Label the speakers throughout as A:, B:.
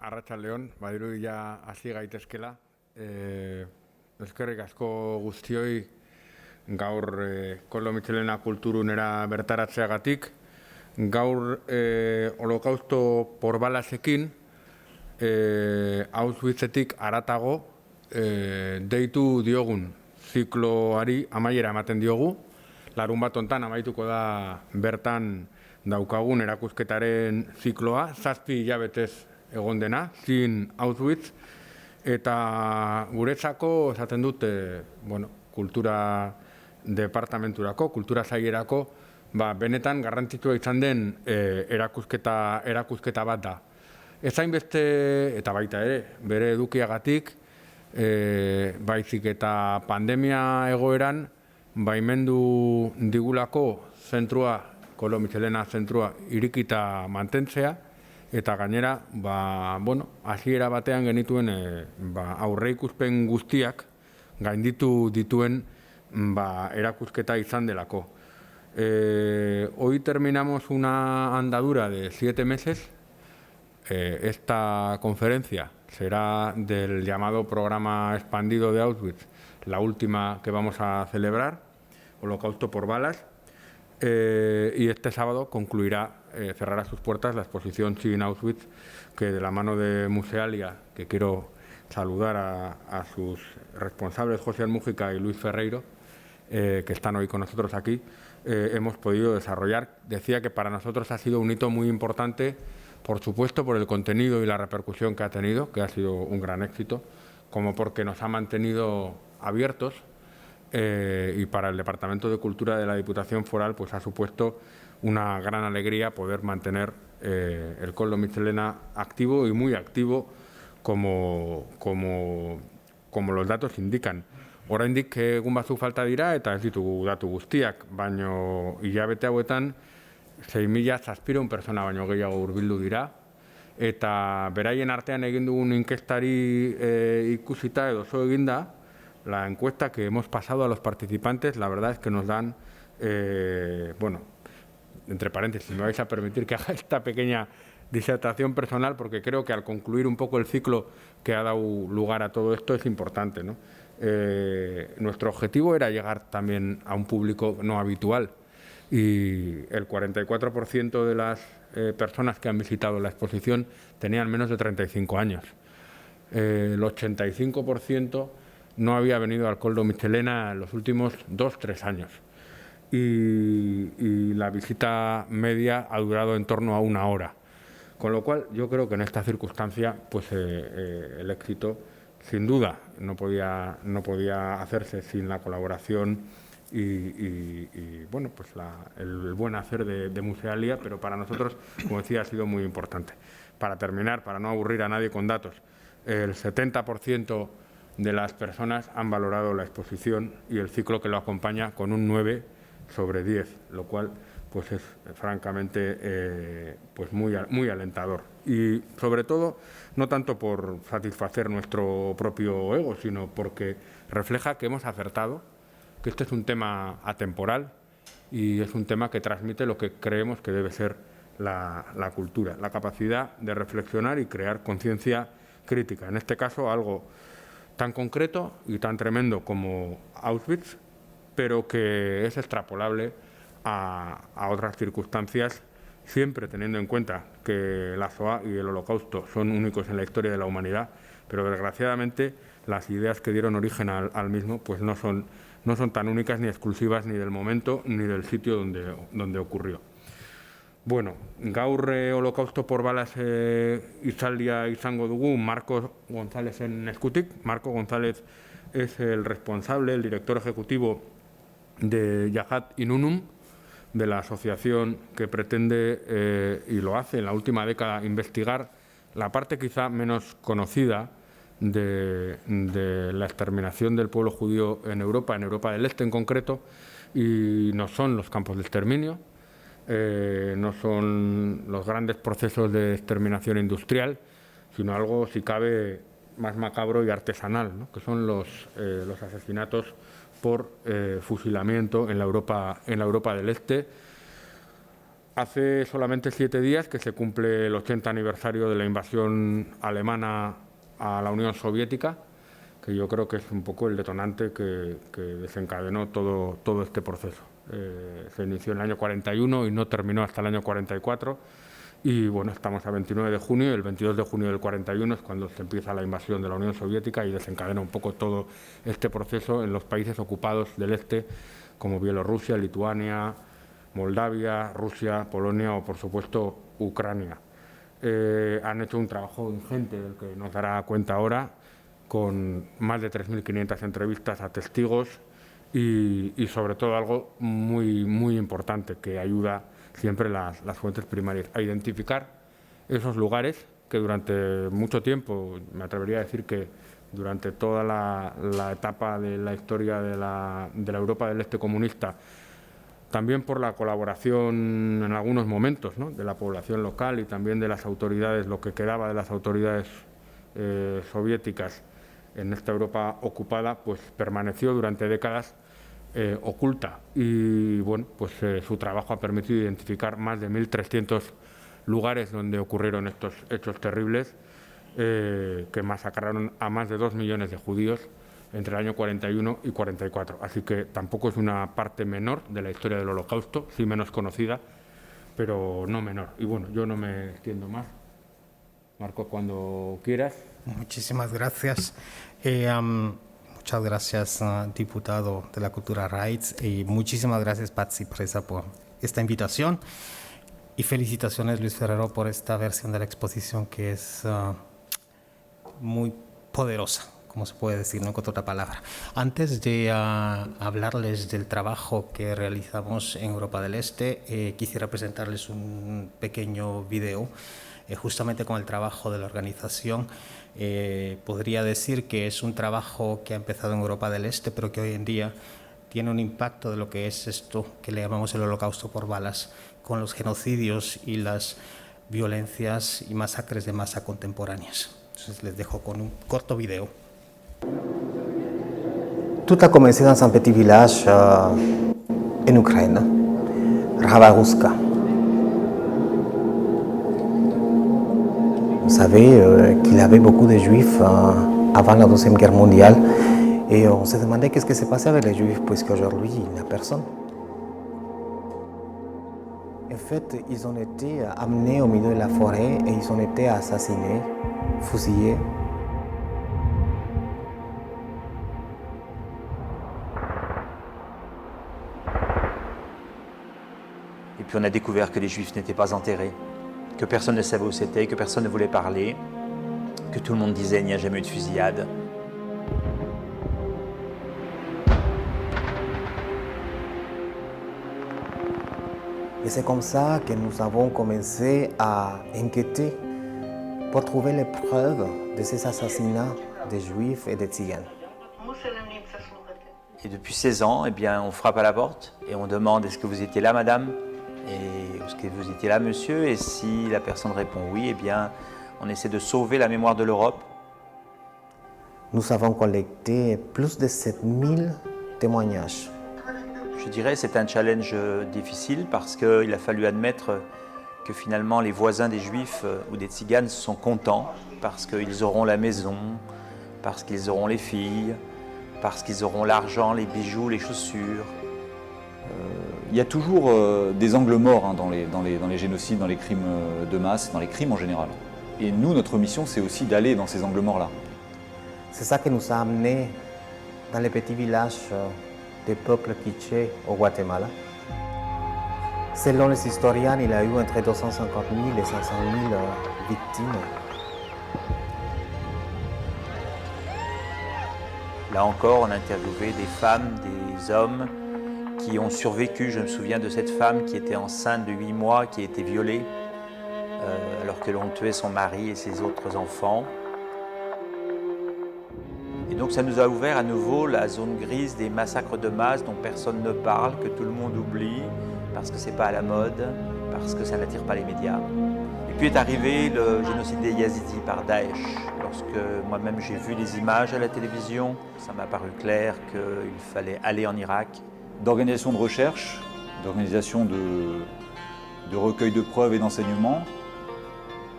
A: Arratsaldeon, badirudi ja hasi gaitezkela. Eskerrik asko guztioi gaur Koldo Mitxelena kulturunera bertaratzeagatik. Gaur Holokausto Porbalasekin Auschwitzetik haratago deitu diogun zikloari amaiera ematen diogu. Larunbat hontan amaituko da bertan daukagun erakusketaren zikloa, 7 hilabetez egon dena, zin Auschwitz, eta guretzako esaten dut, kultura departamenturako, kultura sailerako, benetan garrantzitsua izan den erakusketa bat da. Ez hainbeste, eta baita ere, bere edukiagatik, baizik eta pandemia egoeran, baimendu digulako zentrua, Koldo Mitxelena zentrua irikita mantentzea, eta gainera, hasiera batean genituen aurreikuspen guztiak gainditu dituen erakusketa izan delako. Hoy terminamos una andadura de 7 meses. Esta conferencia será del llamado programa expandido de Auschwitz, la última que vamos a celebrar, Holocausto por balas, y este sábado cerrará sus puertas la exposición Sin Auschwitz, que de la mano de Musealia, que quiero saludar a sus responsables, José Mújica y Luis Ferreiro, que están hoy con nosotros aquí, hemos podido desarrollar. Decía que para nosotros ha sido un hito muy importante, por supuesto por el contenido y la repercusión que ha tenido, que ha sido un gran éxito, como porque nos ha mantenido abiertos, y para el Departamento de Cultura de la Diputación Foral pues ha supuesto una gran alegría poder mantener el Koldo Mitxelena activo y muy activo como los datos indican. Oraindik egun batzuk falta dira eta ez ditugu datu guztiak, baino hilabete hauetan 6.000 pertsona baino gehiago hurbildu dira, eta beraien artean egin dugun inkestari ikusita edo zo eginda, la encuesta que hemos pasado a los participantes, la verdad es que nos dan, entre paréntesis, me vais a permitir que haga esta pequeña disertación personal, porque creo que al concluir un poco el ciclo que ha dado lugar a todo esto es importante, ¿no? Nuestro objetivo era llegar también a un público no habitual, y el 44% de las personas que han visitado la exposición tenían menos de 35 años. El 85% no había venido al Koldo Mitxelena en los últimos 2-3 años. Y la visita media ha durado en torno a 1 hora. Con lo cual, yo creo que en esta circunstancia, pues el éxito, sin duda, no podía hacerse sin la colaboración y el buen hacer de Musealia, pero para nosotros, como decía, ha sido muy importante. Para terminar, para no aburrir a nadie con datos, el 70% de las personas han valorado la exposición y el ciclo que lo acompaña con un 9 sobre 10, lo cual pues es francamente muy alentador. Y sobre todo, no tanto por satisfacer nuestro propio ego, sino porque refleja que hemos acertado, que este es un tema atemporal y es un tema que transmite lo que creemos que debe ser la cultura, la capacidad de reflexionar y crear conciencia crítica. En este caso, algo tan concreto y tan tremendo como Auschwitz, pero que es extrapolable a otras circunstancias, siempre teniendo en cuenta que la Shoah y el Holocausto son únicos en la historia de la humanidad, pero desgraciadamente las ideas que dieron origen al mismo pues no son tan únicas ni exclusivas ni del momento ni del sitio donde ocurrió. Bueno, gaur Holocausto por balas hitzaldia izango dugu Marco González eskutik. Marco González es el responsable, el director ejecutivo de Yahad Inunum, de la asociación que pretende, y lo hace en la última década, investigar la parte quizá menos conocida de la exterminación del pueblo judío en Europa del Este en concreto, y no son los campos de exterminio, no son los grandes procesos de exterminación industrial, sino algo, si cabe, más macabro y artesanal, ¿no? Que son los asesinatos por fusilamiento en la Europa del Este, Hace solamente 7 días que se cumple el 80 aniversario de la invasión alemana a la Unión Soviética, que yo creo que es un poco el detonante que desencadenó todo este proceso. Se inició en el año 41 y no terminó hasta el año 44. Y bueno, estamos a 29 de junio y el 22 de junio del 41 es cuando se empieza la invasión de la Unión Soviética y desencadena un poco todo este proceso en los países ocupados del este, como Bielorrusia, Lituania, Moldavia, Rusia, Polonia o, por supuesto, Ucrania. Han hecho un trabajo ingente del que nos dará cuenta ahora, con más de 3.500 entrevistas a testigos y sobre todo algo muy importante que ayuda siempre las fuentes primarias a identificar esos lugares que durante mucho tiempo, me atrevería a decir que durante toda la etapa de la historia de la Europa del Este comunista, también por la colaboración en algunos momentos, ¿no?, de la población local y también de las autoridades, lo que quedaba de las autoridades soviéticas en esta Europa ocupada, pues permaneció durante décadas oculta y bueno, pues su trabajo ha permitido identificar más de 1.300 lugares donde ocurrieron estos hechos terribles que masacraron a más de 2 millones de judíos entre el año 41 y 44. Así que tampoco es una parte menor de la historia del Holocausto, sí menos conocida, pero no menor. Y bueno, yo no me extiendo más. Marco, cuando quieras.
B: Muchísimas gracias. Muchas gracias, diputado de la Cultura Rights, y muchísimas gracias, Patsy Presa, por esta invitación. Y felicitaciones, Luis Ferrero, por esta versión de la exposición que es muy poderosa, como se puede decir, no encuentro otra palabra. Antes de hablarles del trabajo que realizamos en Europa del Este, quisiera presentarles un pequeño video justamente con el trabajo de la organización. Podría decir que es un trabajo que ha empezado en Europa del Este, pero que hoy en día tiene un impacto de lo que es esto que le llamamos el Holocausto por balas, con los genocidios y las violencias y masacres de masa contemporáneas. Entonces les dejo con un corto video. Tout a commencé dans un petit village en Ukraine, Ravaruska. Vous savez qu'il y avait beaucoup de juifs avant la Deuxième Guerre mondiale et on se demandait qu'est-ce qui s'est passé avec les juifs puisqu'aujourd'hui il n'y a personne. En fait, ils ont été amenés au milieu de la forêt et ils ont été assassinés, fusillés.
C: Et puis on a découvert que les juifs n'étaient pas enterrés, que personne ne savait où c'était, que personne ne voulait parler, que tout le monde disait il n'y a jamais eu de fusillade.
B: Et c'est comme ça que nous avons commencé à enquêter pour trouver les preuves de ces assassinats des Juifs et des Tziganes.
C: Et depuis 16 ans, eh bien, on frappe à la porte et on demande est-ce que vous étiez là, madame? Et est-ce que vous étiez là, monsieur? Et si la personne répond oui, eh bien, on essaie de sauver la mémoire de l'Europe.
B: Nous avons collecté plus de 7000 témoignages.
C: Je dirais c'est un challenge difficile parce qu'il a fallu admettre que finalement les voisins des Juifs ou des Tziganes sont contents parce qu'ils auront la maison, parce qu'ils auront les filles, parce qu'ils auront l'argent, les bijoux, les chaussures.
D: Il y a toujours des angles morts dans les génocides, dans les crimes de masse, dans les crimes en général. Et nous, notre mission, c'est aussi d'aller dans ces angles morts-là.
B: C'est ça qui nous a amenés dans les petits villages des peuples quichés au Guatemala. Selon les historiens, il y a eu entre 250 000 et 500 000 victimes.
C: Là encore, on a interviewé des femmes, des hommes qui ont survécu. Je me souviens de cette femme qui était enceinte de 8 mois, qui a été violée alors que l'on tuait son mari et ses autres enfants. Et donc ça nous a ouvert à nouveau la zone grise des massacres de masse dont personne ne parle, que tout le monde oublie, parce que c'est pas à la mode, parce que ça n'attire pas les médias. Et puis est arrivé le génocide des Yazidis par Daesh. Lorsque moi-même j'ai vu les images à la télévision, ça m'a paru clair qu'il fallait aller en Irak.
D: D'organisation de recherche, d'organisation de recueil de preuves et d'enseignements,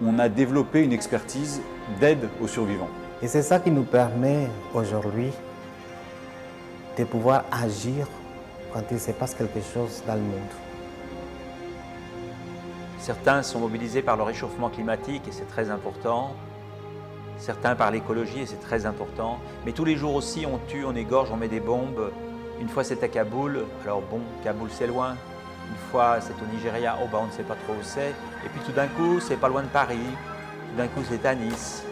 D: on a développé une expertise d'aide aux survivants.
B: Et c'est ça qui nous permet aujourd'hui de pouvoir agir quand il se passe quelque chose dans le monde.
C: Certains sont mobilisés par le réchauffement climatique et c'est très important. Certains par l'écologie et c'est très important. Mais tous les jours aussi, on tue, on égorge, on met des bombes. Une fois c'est à Kaboul, alors bon, Kaboul c'est loin. Une fois c'est au Nigeria, oh bah on ne sait pas trop où c'est. Et puis tout d'un coup, c'est pas loin de Paris. Tout d'un coup, c'est à Nice.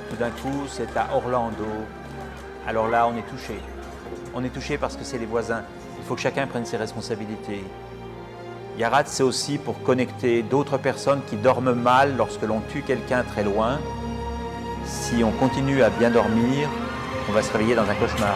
C: Tout d'un coup, c'est à Orlando. Alors là, on est touché. On est touché parce que c'est les voisins. Il faut que chacun prenne ses responsabilités. Yarat, c'est aussi pour connecter d'autres personnes qui dorment mal lorsque l'on tue quelqu'un très loin. Si on continue à bien dormir, on va se réveiller dans un cauchemar.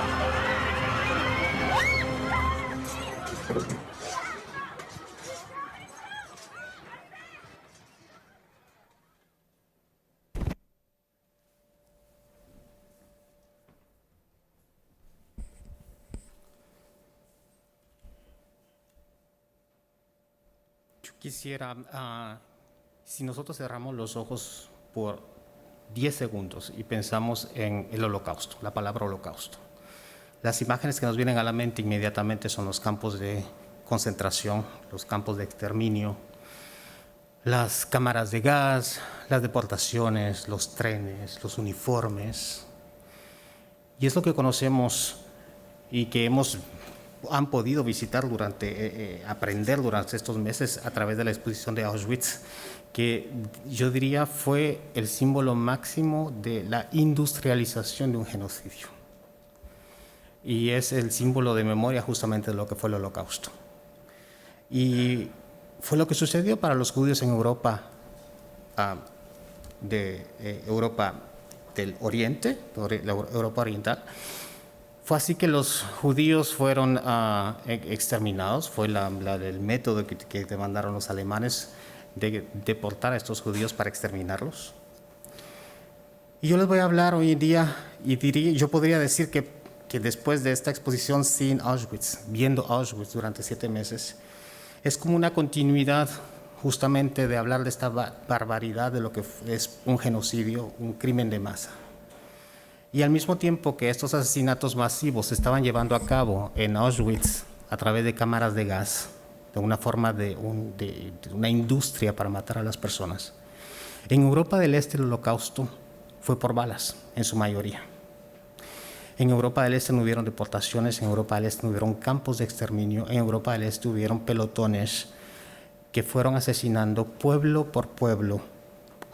B: Yo quisiera, si nosotros cerramos los ojos por 10 segundos y pensamos en el holocausto, la palabra holocausto. Las imágenes que nos vienen a la mente inmediatamente son los campos de concentración, los campos de exterminio, las cámaras de gas, las deportaciones, los trenes, los uniformes. Y es lo que conocemos y que han podido visitar aprender durante estos meses a través de la exposición de Auschwitz, que yo diría fue el símbolo máximo de la industrialización de un genocidio. Y es el símbolo de memoria justamente de lo que fue el Holocausto. Y fue lo que sucedió para los judíos en Europa, Europa del Oriente, la Europa Oriental. Fue así que los judíos fueron exterminados, fue el método que demandaron los alemanes de deportar a estos judíos para exterminarlos. Y yo les voy a hablar hoy en día, y yo podría decir que después de esta exposición sin Auschwitz, viendo Auschwitz durante 7 meses, es como una continuidad justamente de hablar de esta barbaridad de lo que es un genocidio, un crimen de masa. Y al mismo tiempo que estos asesinatos masivos se estaban llevando a cabo en Auschwitz a través de cámaras de gas, de una forma de una industria para matar a las personas, en Europa del Este el Holocausto fue por balas, en su mayoría. En Europa del Este no hubieron deportaciones, en Europa del Este no hubieron campos de exterminio, en Europa del Este hubieron pelotones que fueron asesinando pueblo por pueblo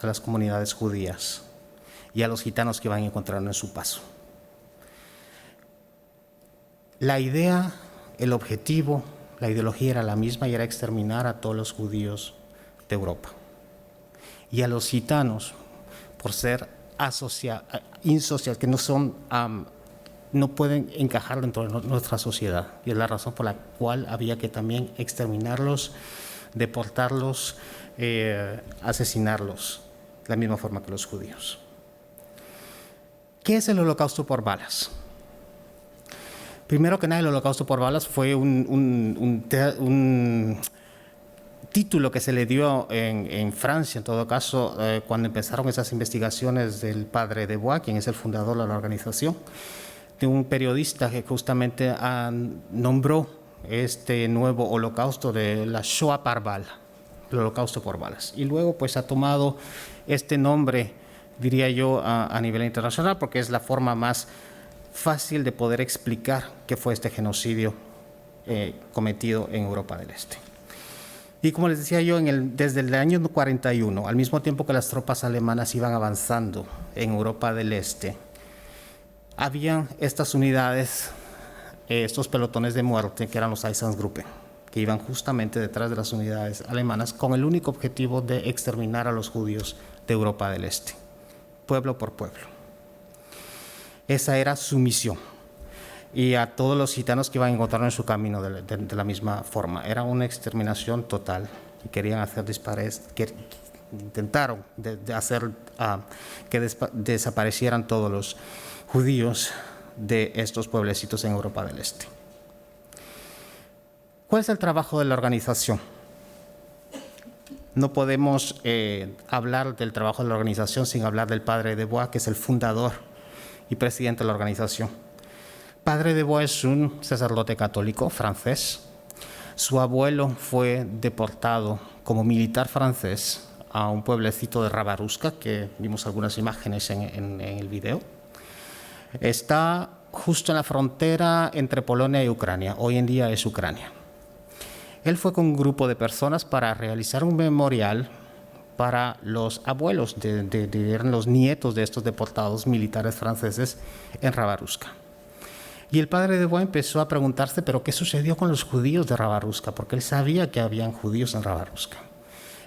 B: a las comunidades judías y a los gitanos que van encontrando en su paso. La idea, el objetivo, la ideología era la misma y era exterminar a todos los judíos de Europa. Y a los gitanos, por ser insociales, que no pueden encajar dentro de nuestra sociedad. Y es la razón por la cual había que también exterminarlos, deportarlos, asesinarlos, de la misma forma que los judíos. ¿Qué es el holocausto por balas? Primero que nada, el holocausto por balas fue un título que se le dio en Francia, en todo caso, cuando empezaron esas investigaciones del padre Debois, quien es el fundador de la organización, de un periodista que justamente nombró este nuevo holocausto de la Shoah par bala, el holocausto por balas. Y luego pues ha tomado este nombre, diría yo, a nivel internacional, porque es la forma más fácil de poder explicar qué fue este genocidio cometido en Europa del Este. Y como les decía yo, desde el año 41, al mismo tiempo que las tropas alemanas iban avanzando en Europa del Este, habían estas unidades, estos pelotones de muerte, que eran los Einsatzgruppen, que iban justamente detrás de las unidades alemanas con el único objetivo de exterminar a los judíos de Europa del Este, pueblo por pueblo. Esa era su misión. Y a todos los gitanos que iban a encontrar en su camino de la misma forma. Era una exterminación total y querían hacer intentaron hacer que desaparecieran todos los judíos de estos pueblecitos en Europa del Este. ¿Cuál es el trabajo de la organización? no podemos hablar del trabajo de la organización sin hablar del padre Debois, que es el fundador y presidente de la organización. Padre Debois es un sacerdote católico francés. Su abuelo fue deportado como militar francés a un pueblecito de Rabaruska, que vimos algunas imágenes en el video. Está justo en la frontera entre Polonia y Ucrania. Hoy en día es Ucrania. Él fue con un grupo de personas para realizar un memorial para los abuelos, eran los nietos de estos deportados militares franceses en Rabaruska. Y el padre Debois empezó a preguntarse, ¿pero qué sucedió con los judíos de Rabaruska? Porque él sabía que habían judíos en Rabaruska.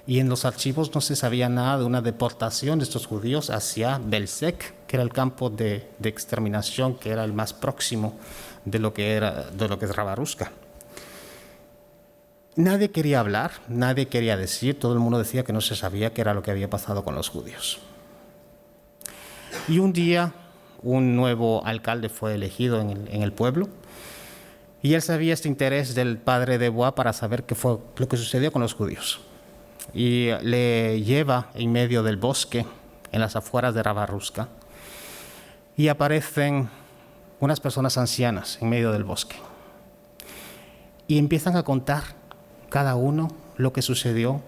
B: Y en los archivos no se sabía nada de una deportación de estos judíos hacia Belzec, que era el campo de exterminación, que era el más próximo de lo que es Rabaruska. Nadie quería hablar, nadie quería decir, todo el mundo decía que no se sabía qué era lo que había pasado con los judíos. Y un día un nuevo alcalde fue elegido en el pueblo, y él sabía este interés del padre Debois para saber qué fue lo que sucedió con los judíos. Y le lleva en medio del bosque, en las afueras de Rabaruska, y aparecen unas personas ancianas en medio del bosque. Y empiezan a contar cada uno lo que sucedió,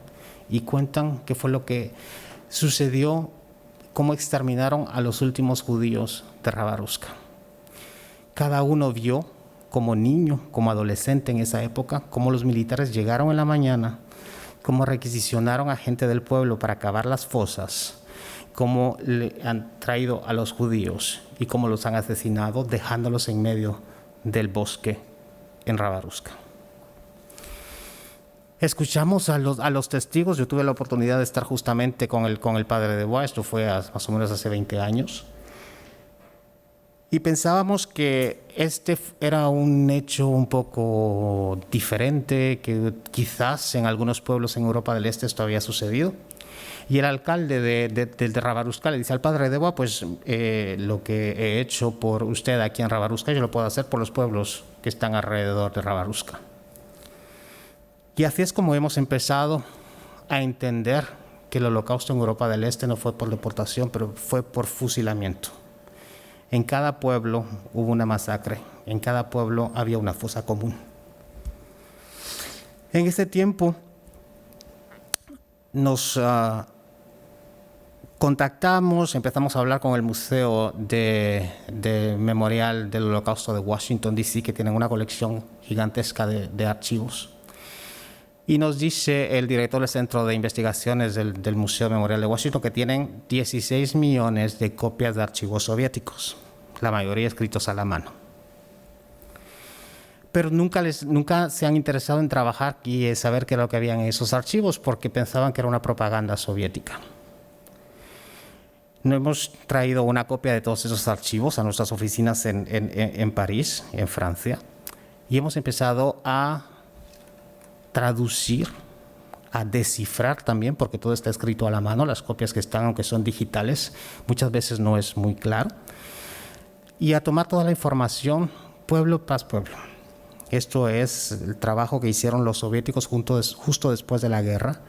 B: y cuentan qué fue lo que sucedió, cómo exterminaron a los últimos judíos de Rabaruska. Cada uno vio, como niño, como adolescente en esa época, cómo los militares llegaron en la mañana, cómo requisicionaron a gente del pueblo para cavar las fosas, cómo le han traído a los judíos y cómo los han asesinado, dejándolos en medio del bosque en Rabaruska. Escuchamos a los testigos. Yo tuve la oportunidad de estar justamente con el padre Debois, esto fue más o menos hace 20 años. Y pensábamos que este era un hecho un poco diferente, que quizás en algunos pueblos en Europa del Este esto había sucedido. Y el alcalde de Rabaruska le dice al padre Debois, pues lo que he hecho por usted aquí en Rabaruska, yo lo puedo hacer por los pueblos que están alrededor de Rabaruska. Y así es como hemos empezado a entender que el holocausto en Europa del Este no fue por deportación, pero fue por fusilamiento. En cada pueblo hubo una masacre, en cada pueblo había una fosa común. En ese tiempo nos contactamos, empezamos a hablar con el Museo de Memorial del Holocausto de Washington, D.C., que tienen una colección gigantesca de archivos. Y nos dice el director del Centro de Investigaciones del Museo Memorial de Washington que tienen 16 millones de copias de archivos soviéticos, la mayoría escritos a la mano. Pero nunca se han interesado en trabajar y saber qué era lo que había en esos archivos, porque pensaban que era una propaganda soviética. Nos hemos traído una copia de todos esos archivos a nuestras oficinas en París, en Francia, y hemos empezado a traducir, a descifrar también, porque todo está escrito a la mano, las copias que están, aunque son digitales, muchas veces no es muy claro, y a tomar toda la información pueblo tras pueblo. Esto es el trabajo que hicieron los soviéticos justo después de la guerra.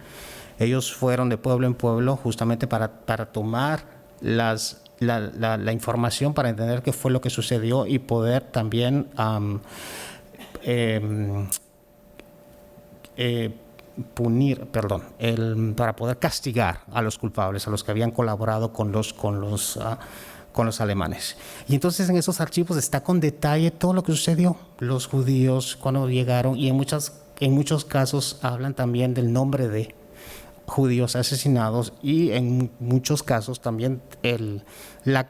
B: Ellos fueron de pueblo en pueblo justamente para tomar la información, para entender qué fue lo que sucedió y poder también para poder castigar a los culpables, a los que habían colaborado con los alemanes. Y entonces en esos archivos está con detalle todo lo que sucedió, los judíos cuando llegaron, y en muchos casos hablan también del nombre de judíos asesinados, y en muchos casos también la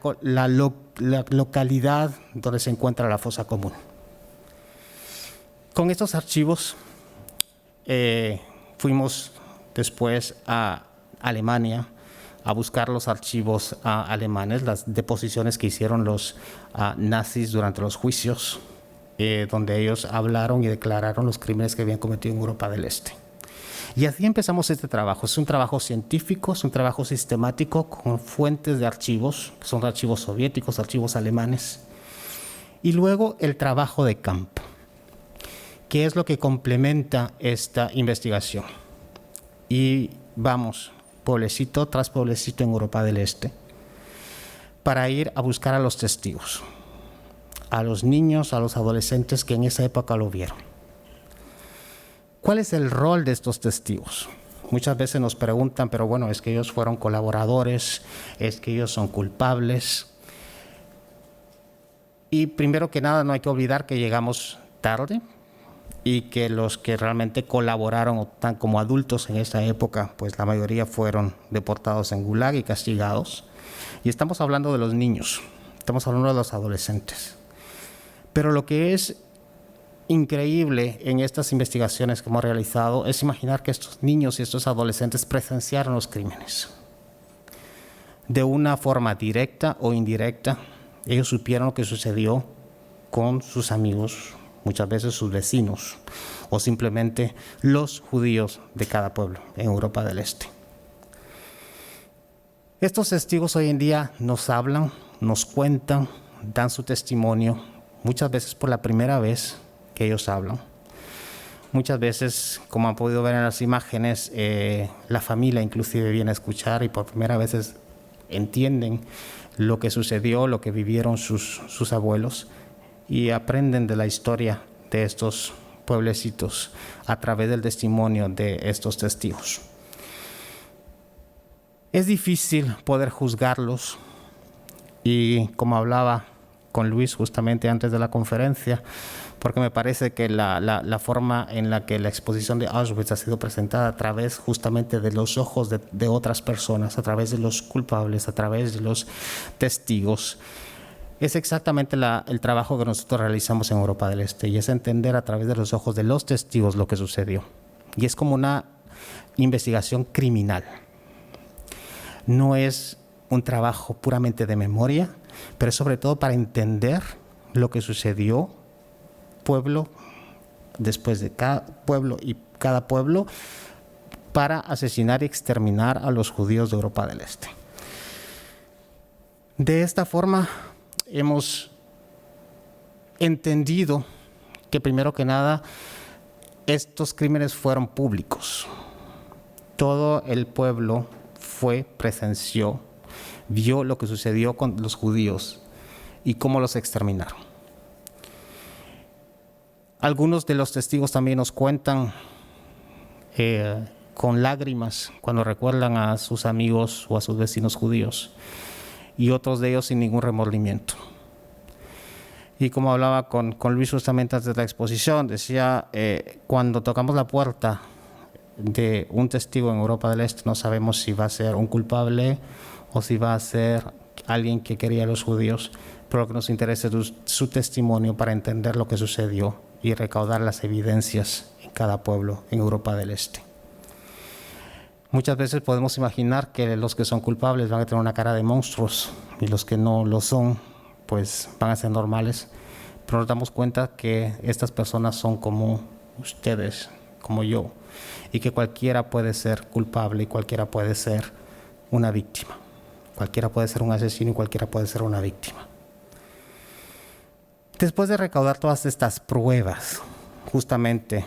B: localidad donde se encuentra la fosa común. Con estos archivos fuimos después a Alemania a buscar los archivos alemanes, las deposiciones que hicieron los nazis durante los juicios, donde ellos hablaron y declararon los crímenes que habían cometido en Europa del Este. Y así empezamos este trabajo. Es un trabajo científico, es un trabajo sistemático con fuentes de archivos, que son archivos soviéticos, archivos alemanes. Y luego el trabajo de campo, que es lo que complementa esta investigación. Y vamos pueblecito tras pueblecito en Europa del Este para ir a buscar a los testigos, a los niños, a los adolescentes que en esa época lo vieron. ¿Cuál es el rol de estos testigos? Muchas veces nos preguntan, pero bueno, es que ellos fueron colaboradores, es que ellos son culpables. Y primero que nada, no hay que olvidar que llegamos tarde y que los que realmente colaboraron tan como adultos en esa época, pues la mayoría fueron deportados en Gulag y castigados. Y estamos hablando de los niños, estamos hablando de los adolescentes. Pero lo que es increíble en estas investigaciones que hemos realizado es imaginar que estos niños y estos adolescentes presenciaron los crímenes. De una forma directa o indirecta, ellos supieron lo que sucedió con sus amigos, muchas veces sus vecinos, o simplemente los judíos de cada pueblo en Europa del Este. Estos testigos hoy en día nos hablan, nos cuentan, dan su testimonio, muchas veces por la primera vez que ellos hablan. Muchas veces, como han podido ver en las imágenes, la familia inclusive viene a escuchar y por primera vez entienden lo que sucedió, lo que vivieron sus abuelos y aprenden de la historia de estos pueblecitos a través del testimonio de estos testigos. Es difícil poder juzgarlos y como hablaba con Luis justamente antes de la conferencia, porque me parece que la forma en la que la exposición de Auschwitz ha sido presentada a través justamente de los ojos de otras personas, a través de los culpables, a través de los testigos, es exactamente el trabajo que nosotros realizamos en Europa del Este y es entender a través de los ojos de los testigos lo que sucedió. Y es como una investigación criminal. No es un trabajo puramente de memoria, pero sobre todo para entender lo que sucedió pueblo después de cada pueblo y cada pueblo para asesinar y exterminar a los judíos de Europa del Este. De esta forma hemos entendido que primero que nada estos crímenes fueron públicos. Todo el pueblo presenció, vio lo que sucedió con los judíos y cómo los exterminaron. Algunos de los testigos también nos cuentan con lágrimas cuando recuerdan a sus amigos o a sus vecinos judíos y otros de ellos sin ningún remordimiento. Y como hablaba con Luis justamente antes de la exposición, decía, cuando tocamos la puerta de un testigo en Europa del Este no sabemos si va a ser un culpable o si va a ser alguien que quería a los judíos, pero lo que nos interesa es su testimonio para entender lo que sucedió y recaudar las evidencias en cada pueblo en Europa del Este. Muchas veces podemos imaginar que los que son culpables van a tener una cara de monstruos y los que no lo son, pues van a ser normales, pero nos damos cuenta que estas personas son como ustedes, como yo, y que cualquiera puede ser culpable y cualquiera puede ser una víctima. Cualquiera puede ser un asesino y cualquiera puede ser una víctima. Después de recaudar todas estas pruebas, justamente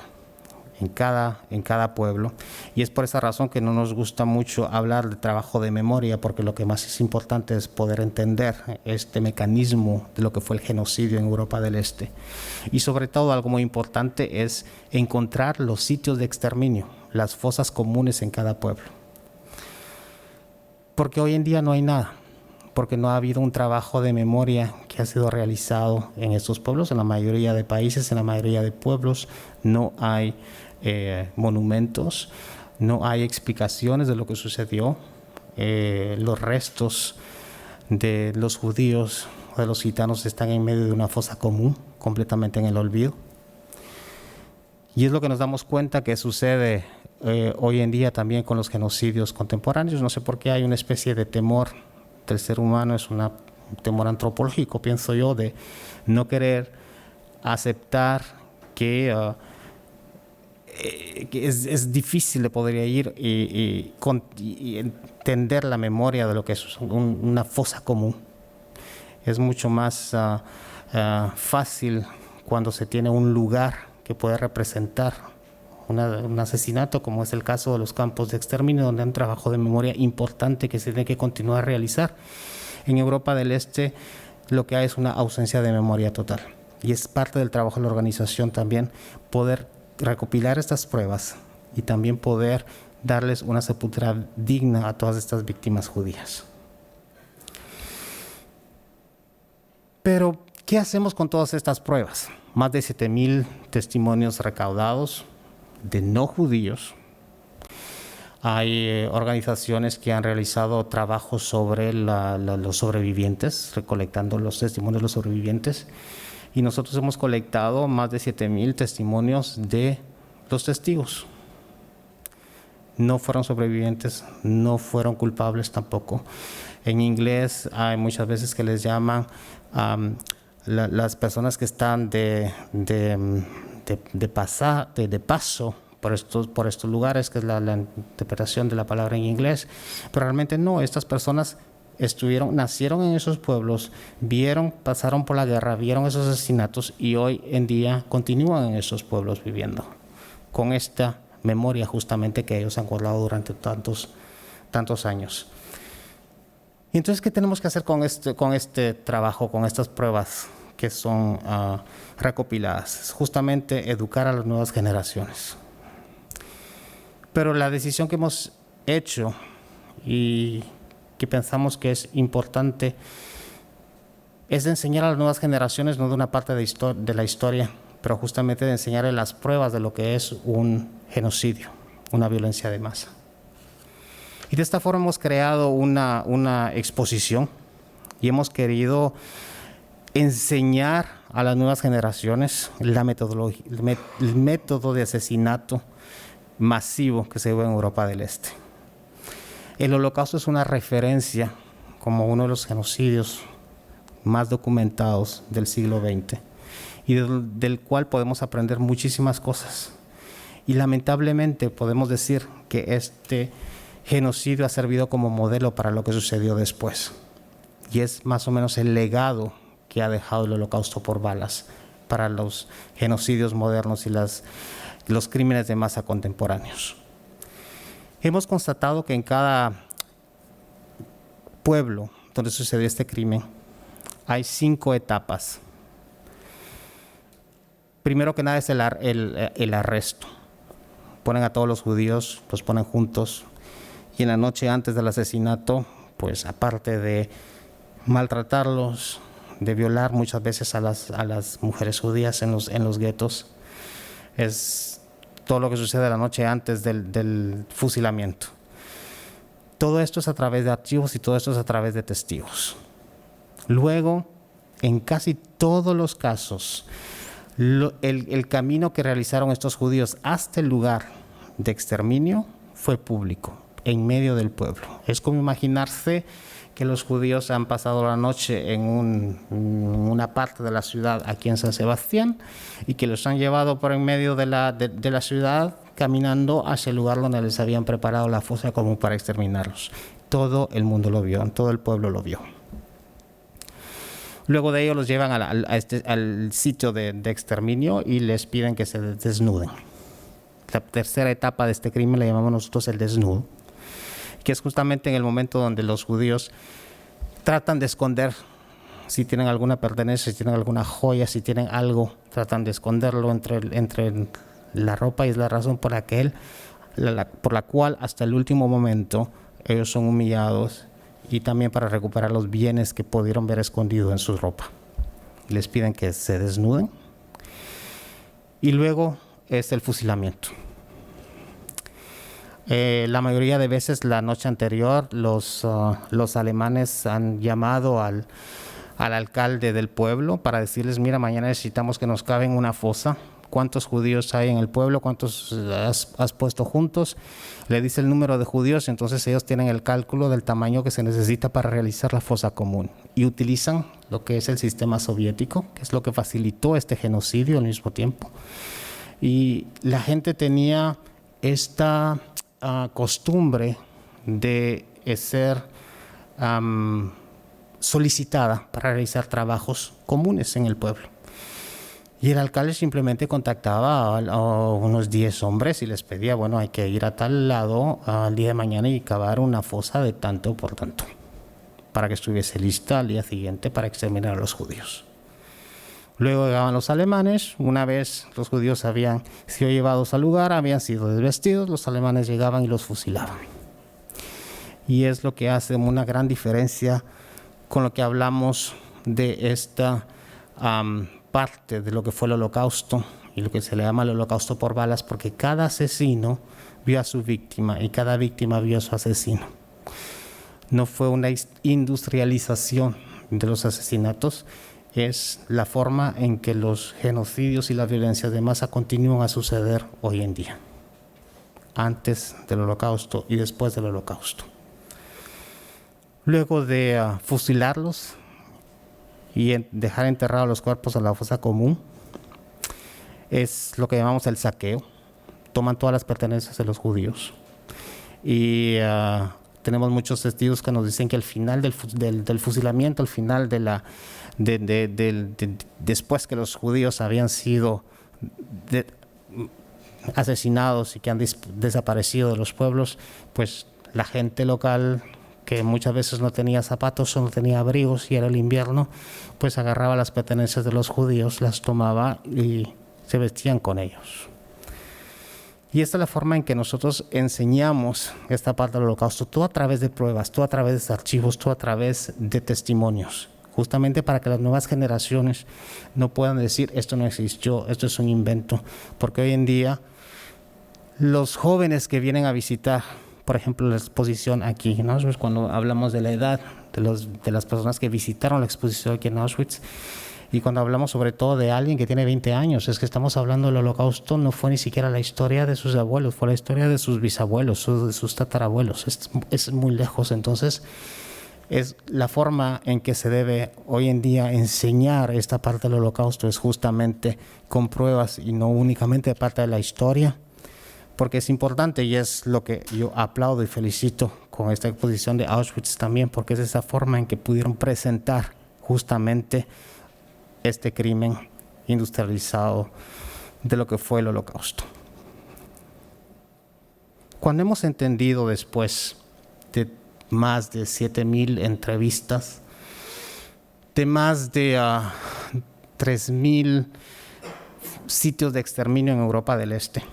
B: en cada pueblo, y es por esa razón que no nos gusta mucho hablar de trabajo de memoria, porque lo que más es importante es poder entender este mecanismo de lo que fue el genocidio en Europa del Este. Y sobre todo algo muy importante es encontrar los sitios de exterminio, las fosas comunes en cada pueblo. Porque hoy en día no hay nada, porque no ha habido un trabajo de memoria que ha sido realizado en estos pueblos. En la mayoría de países, en la mayoría de pueblos, no hay monumentos, no hay explicaciones de lo que sucedió. Los restos de los judíos o de los gitanos están en medio de una fosa común, completamente en el olvido. Y es lo que nos damos cuenta que sucede hoy en día también con los genocidios contemporáneos. No sé por qué hay una especie de temor del ser humano, es un temor antropológico, pienso yo, de no querer aceptar que es difícil de poder ir y entender la memoria de lo que es una fosa común. Es mucho más fácil cuando se tiene un lugar que puede representar un asesinato, como es el caso de los campos de exterminio, donde hay un trabajo de memoria importante que se tiene que continuar a realizar. En Europa del Este lo que hay es una ausencia de memoria total. Y es parte del trabajo de la organización también poder recopilar estas pruebas y también poder darles una sepultura digna a todas estas víctimas judías. Pero, ¿qué hacemos con todas estas pruebas? Más de 7,000 testimonios recaudados de no judíos. Hay organizaciones que han realizado trabajos sobre los sobrevivientes, recolectando los testimonios de los sobrevivientes. Y nosotros hemos colectado más de 7,000 testimonios de los testigos. No fueron sobrevivientes, no fueron culpables tampoco. En inglés hay muchas veces que les llaman las personas que están de paso por estos lugares, que es la interpretación de la palabra en inglés, pero realmente no, estas personas nacieron en esos pueblos, pasaron por la guerra, vieron esos asesinatos y hoy en día continúan en esos pueblos viviendo, con esta memoria justamente que ellos han guardado durante tantos años. Y entonces, ¿qué tenemos que hacer con este trabajo, con estas pruebas que son recopiladas? Justamente educar a las nuevas generaciones. Pero la decisión que hemos hecho y que pensamos que es importante es de enseñar a las nuevas generaciones, no de una parte de la historia, pero justamente de enseñarles las pruebas de lo que es un genocidio, una violencia de masa. Y de esta forma hemos creado una exposición y hemos querido enseñar a las nuevas generaciones el método de asesinato masivo que se ve en Europa del Este. El Holocausto es una referencia como uno de los genocidios más documentados del siglo XX y del cual podemos aprender muchísimas cosas. Y lamentablemente podemos decir que este genocidio ha servido como modelo para lo que sucedió después. Y es más o menos el legado que ha dejado el Holocausto por balas para los genocidios modernos y los crímenes de masa contemporáneos. Hemos constatado que en cada pueblo donde sucedió este crimen hay 5 etapas. Primero que nada es el arresto. Ponen a todos los judíos, los ponen juntos y en la noche antes del asesinato, pues aparte de maltratarlos, de violar muchas veces a las mujeres judías en los guetos, es todo lo que sucede la noche antes del fusilamiento. Todo esto es a través de archivos y todo esto es a través de testigos. Luego, en casi todos los casos, el camino que realizaron estos judíos hasta el lugar de exterminio fue público, en medio del pueblo. Es como imaginarse que los judíos han pasado la noche en una parte de la ciudad aquí en San Sebastián y que los han llevado por en medio de la ciudad caminando hacia el lugar donde les habían preparado la fosa común para exterminarlos. Todo el mundo lo vio, todo el pueblo lo vio. Luego de ello los llevan al sitio de exterminio y les piden que se desnuden. La tercera etapa de este crimen le llamamos nosotros el desnudo, que es justamente en el momento donde los judíos tratan de esconder si tienen alguna pertenencia, si tienen alguna joya, si tienen algo, tratan de esconderlo entre la ropa, y es la razón por la cual hasta el último momento ellos son humillados y también para recuperar los bienes que pudieron ver escondidos en su ropa. Les piden que se desnuden y luego es el fusilamiento. La mayoría de veces la noche anterior los alemanes han llamado al alcalde del pueblo para decirles: mira, mañana necesitamos que nos caben una fosa. ¿Cuántos judíos hay en el pueblo? ¿Cuántos has puesto juntos? Le dice el número de judíos, entonces ellos tienen el cálculo del tamaño que se necesita para realizar la fosa común. Y utilizan lo que es el sistema soviético, que es lo que facilitó este genocidio al mismo tiempo. Y la gente tenía esta costumbre de ser solicitada para realizar trabajos comunes en el pueblo. Y el alcalde simplemente contactaba a unos 10 hombres y les pedía, bueno, hay que ir a tal lado al día de mañana y cavar una fosa de tanto por tanto, para que estuviese lista al día siguiente para exterminar a los judíos. Luego llegaban los alemanes. Una vez los judíos habían sido llevados al lugar, habían sido desvestidos, los alemanes llegaban y los fusilaban. Y es lo que hace una gran diferencia con lo que hablamos de esta parte de lo que fue el Holocausto y lo que se le llama el Holocausto por balas, porque cada asesino vio a su víctima y cada víctima vio a su asesino. No fue una industrialización de los asesinatos, es la forma en que los genocidios y las violencias de masa continúan a suceder hoy en día, antes del Holocausto y después del Holocausto. Luego de fusilarlos y dejar enterrados los cuerpos en la fosa común, es lo que llamamos el saqueo. Toman todas las pertenencias de los judíos y tenemos muchos testigos que nos dicen que al final del fusilamiento, al final después que los judíos habían sido asesinados y que han desaparecido de los pueblos, pues la gente local, que muchas veces no tenía zapatos o no tenía abrigos y era el invierno, pues agarraba las pertenencias de los judíos, las tomaba y se vestían con ellos. Y esta es la forma en que nosotros enseñamos esta parte del Holocausto, todo a través de pruebas, todo a través de archivos, todo a través de testimonios, justamente para que las nuevas generaciones no puedan decir esto no existió, esto es un invento, porque hoy en día los jóvenes que vienen a visitar, por ejemplo, la exposición aquí en Auschwitz, cuando hablamos de la edad de las personas que visitaron la exposición aquí en Auschwitz, y cuando hablamos sobre todo de alguien que tiene 20 años, es que estamos hablando del Holocausto, no fue ni siquiera la historia de sus abuelos, fue la historia de sus bisabuelos, de sus tatarabuelos, es muy lejos. Entonces, es la forma en que se debe hoy en día enseñar esta parte del Holocausto, es justamente con pruebas y no únicamente parte de la historia, porque es importante y es lo que yo aplaudo y felicito con esta exposición de Auschwitz también, porque es esa forma en que pudieron presentar justamente este crimen industrializado de lo que fue el Holocausto. Cuando hemos entendido después de más de 7,000 entrevistas, de más de 3,000 sitios de exterminio en Europa del Este,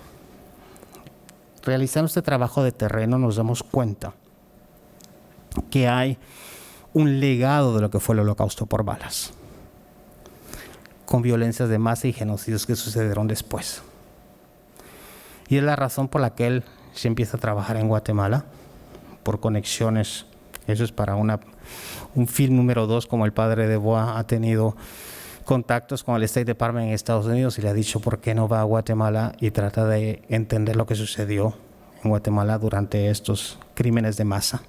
B: realizando este trabajo de terreno nos damos cuenta que hay un legado de lo que fue el Holocausto por balas, con violencias de masa y genocidios que sucedieron después. Y es la razón por la que él se empieza a trabajar en Guatemala, por conexiones. Eso es para un film número 2, como el padre de Boa ha tenido contactos con el State Department en Estados Unidos y le ha dicho por qué no va a Guatemala y trata de entender lo que sucedió en Guatemala durante estos crímenes de masa.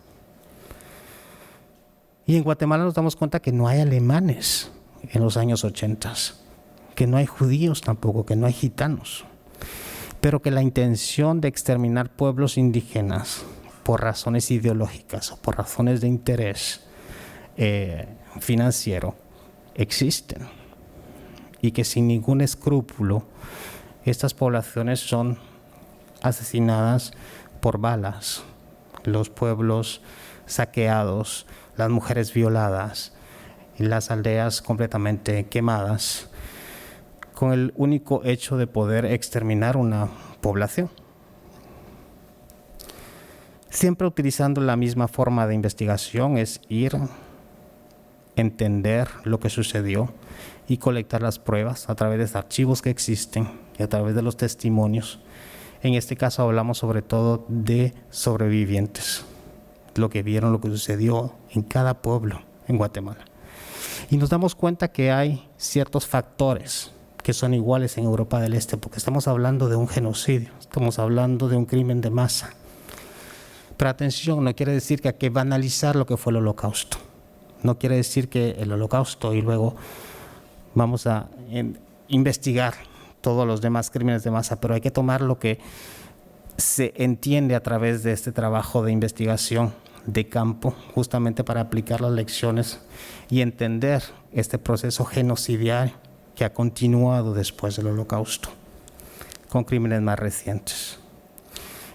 B: Y en Guatemala nos damos cuenta que no hay alemanes en los años 80, que no hay judíos tampoco, que no hay gitanos, pero que la intención de exterminar pueblos indígenas por razones ideológicas o por razones de interés financiero existen, y que sin ningún escrúpulo estas poblaciones son asesinadas por balas, los pueblos saqueados, las mujeres violadas, las aldeas completamente quemadas, con el único hecho de poder exterminar una población. Siempre utilizando la misma forma de investigación, es ir, entender lo que sucedió y colectar las pruebas a través de los archivos que existen y a través de los testimonios. En este caso hablamos sobre todo de sobrevivientes, lo que vieron, lo que sucedió en cada pueblo en Guatemala. Y nos damos cuenta que hay ciertos factores que son iguales en Europa del Este, porque estamos hablando de un genocidio, estamos hablando de un crimen de masa. Pero atención, no quiere decir que hay que banalizar lo que fue el Holocausto. No quiere decir que el Holocausto y luego vamos a investigar todos los demás crímenes de masa, pero hay que tomar lo que se entiende a través de este trabajo de investigación de campo, justamente para aplicar las lecciones y entender este proceso genocidiario que ha continuado después del Holocausto, con crímenes más recientes.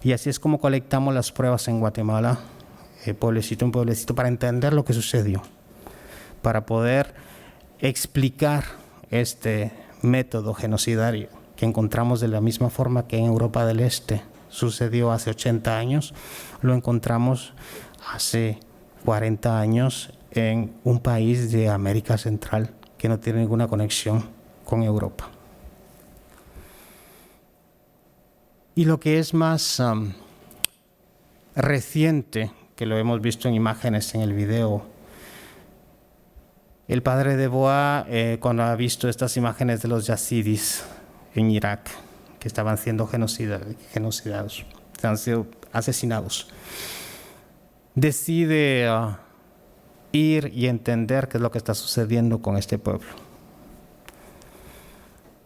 B: Y así es como colectamos las pruebas en Guatemala, pueblecito en pueblecito, para entender lo que sucedió, para poder explicar este método genocidario que encontramos de la misma forma que en Europa del Este sucedió hace 80 años, lo encontramos hace 40 años en un país de América Central que no tiene ninguna conexión con Europa. Y lo que es más reciente, que lo hemos visto en imágenes en el video, el padre de Boa, cuando ha visto estas imágenes de los yazidis en Irak, que estaban siendo genocidados, han sido asesinados, decide ir y entender qué es lo que está sucediendo con este pueblo.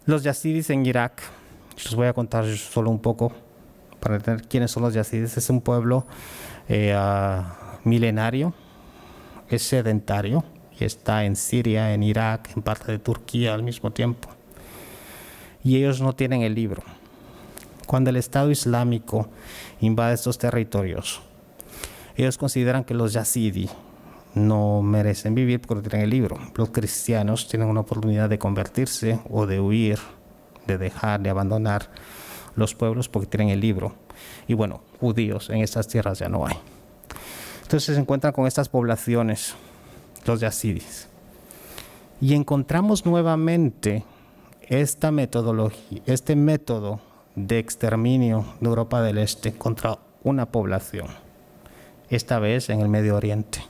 B: Los yazidis en Irak, les voy a contar solo un poco para entender quiénes son los yazidis. Es un pueblo milenario, es sedentario y está en Siria, en Irak, en parte de Turquía al mismo tiempo. Y ellos no tienen el libro. Cuando el Estado Islámico invade estos territorios, ellos consideran que los yazidi no merecen vivir porque no tienen el libro. Los cristianos tienen una oportunidad de convertirse o de huir, de dejar, de abandonar los pueblos porque tienen el libro. Y bueno, judíos en estas tierras ya no hay. Entonces se encuentran con estas poblaciones, los yazidis. Y encontramos nuevamente esta metodología, este método de exterminio de Europa del Este contra una población, esta vez en el Medio Oriente.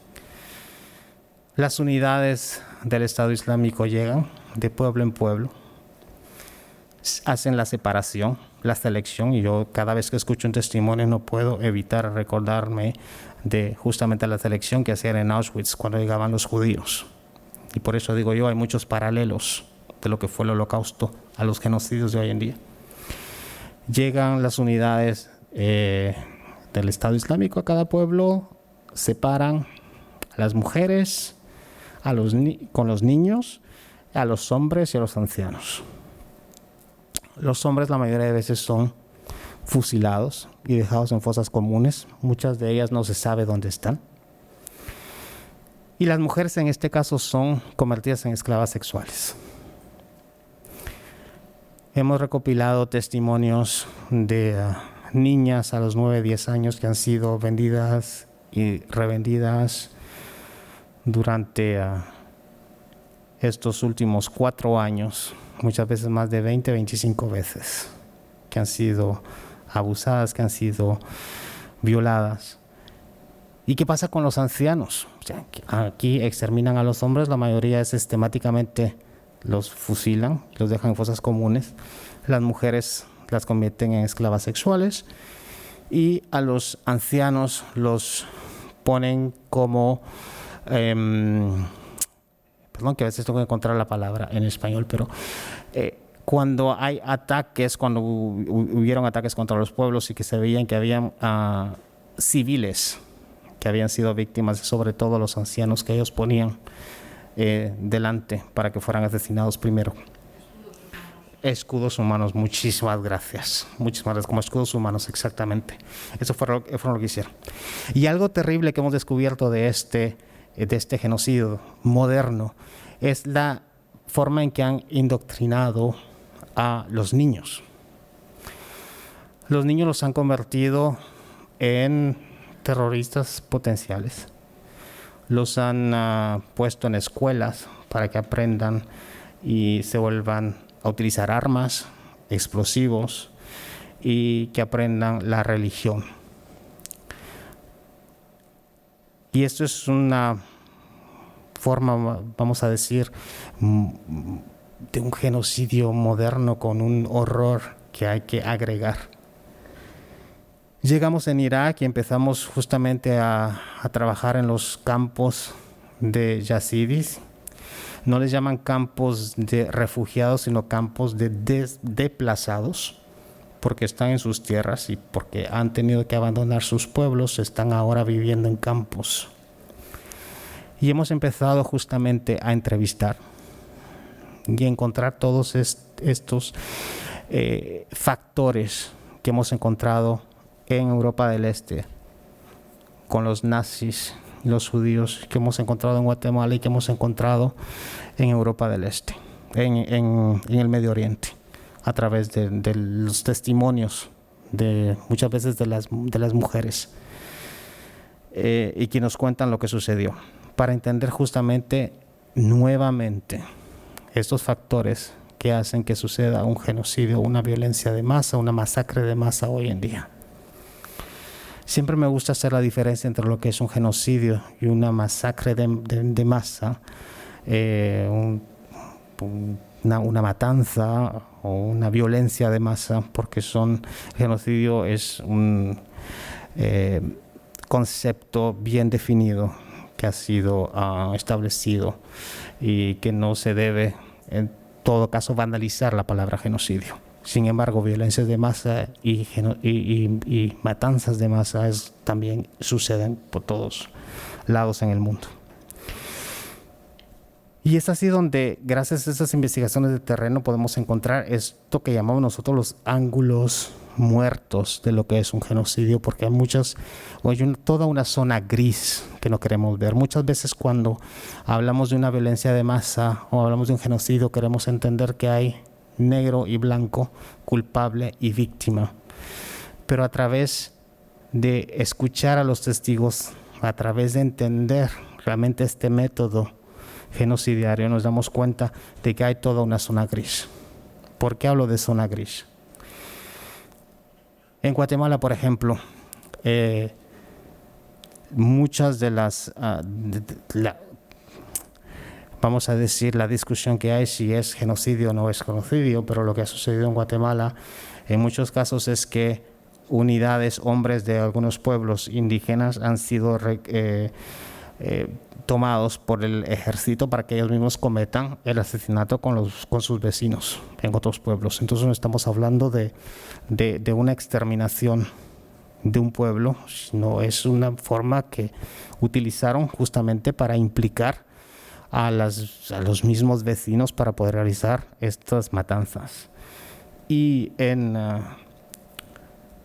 B: Las unidades del Estado Islámico llegan de pueblo en pueblo, hacen la separación, la selección, y yo cada vez que escucho un testimonio no puedo evitar recordarme de justamente la selección que hacían en Auschwitz cuando llegaban los judíos. Y por eso digo yo, hay muchos paralelos de lo que fue el Holocausto a los genocidios de hoy en día. Llegan las unidades del Estado Islámico a cada pueblo, separan a las mujeres, con los niños, a los hombres y a los ancianos. Los hombres la mayoría de veces son fusilados y dejados en fosas comunes. Muchas de ellas no se sabe dónde están. Y las mujeres en este caso son convertidas en esclavas sexuales. Hemos recopilado testimonios de niñas a los 9, 10 años que han sido vendidas y revendidas durante estos últimos 4 años, muchas veces más de 20, 25 veces, que han sido abusadas, que han sido violadas. ¿Y qué pasa con los ancianos? O sea, aquí exterminan a los hombres, la mayoría sistemáticamente los fusilan, los dejan en fosas comunes. Las mujeres las convierten en esclavas sexuales y a los ancianos los ponen como perdón que a veces tengo que encontrar la palabra en español, pero cuando hay ataques, cuando hubieron ataques contra los pueblos y que se veían que habían civiles que habían sido víctimas, sobre todo los ancianos que ellos ponían delante para que fueran asesinados primero. Escudos humanos, muchísimas gracias, como escudos humanos, exactamente. Eso fue lo que hicieron. Y algo terrible que hemos descubierto de este genocidio moderno es la forma en que han indoctrinado a los niños. Los niños los han convertido en terroristas potenciales. Los han puesto en escuelas para que aprendan y se vuelvan a utilizar armas, explosivos, y que aprendan la religión. Y esto es una forma, vamos a decir, de un genocidio moderno con un horror que hay que agregar. Llegamos en Irak y empezamos justamente a trabajar en los campos de yazidis. No les llaman campos de refugiados, sino campos de desplazados, porque están en sus tierras y porque han tenido que abandonar sus pueblos, están ahora viviendo en campos. Y hemos empezado justamente a entrevistar y encontrar todos estos factores que hemos encontrado en Europa del Este, con los nazis, los judíos, que hemos encontrado en Guatemala y que hemos encontrado en Europa del Este, en el Medio Oriente, a través de los testimonios muchas veces de las mujeres, y que nos cuentan lo que sucedió, para entender justamente nuevamente estos factores que hacen que suceda un genocidio, una violencia de masa, una masacre de masa hoy en día. Siempre me gusta hacer la diferencia entre lo que es un genocidio y una masacre de masa, una matanza o una violencia de masa, porque el genocidio es un concepto bien definido que ha sido establecido y que no se debe en todo caso vandalizar la palabra genocidio. Sin embargo, violencias de masa y matanzas de masa también suceden por todos lados en el mundo. Y es así donde, gracias a esas investigaciones de terreno, podemos encontrar esto que llamamos nosotros los ángulos muertos de lo que es un genocidio, porque hay toda una zona gris que no queremos ver. Muchas veces cuando hablamos de una violencia de masa o hablamos de un genocidio, queremos entender que hay negro y blanco, culpable y víctima. Pero a través de escuchar a los testigos, a través de entender realmente este método genocidiario, nos damos cuenta de que hay toda una zona gris. ¿Por qué hablo de zona gris? En Guatemala, por ejemplo, muchas de las, vamos a decir, la discusión que hay si es genocidio o no es genocidio, pero lo que ha sucedido en Guatemala en muchos casos es que unidades, hombres de algunos pueblos indígenas han sido tomados por el ejército para que ellos mismos cometan el asesinato con sus vecinos en otros pueblos. Entonces no estamos hablando de una exterminación de un pueblo, sino es una forma que utilizaron justamente para implicar a los mismos vecinos para poder realizar estas matanzas. Y en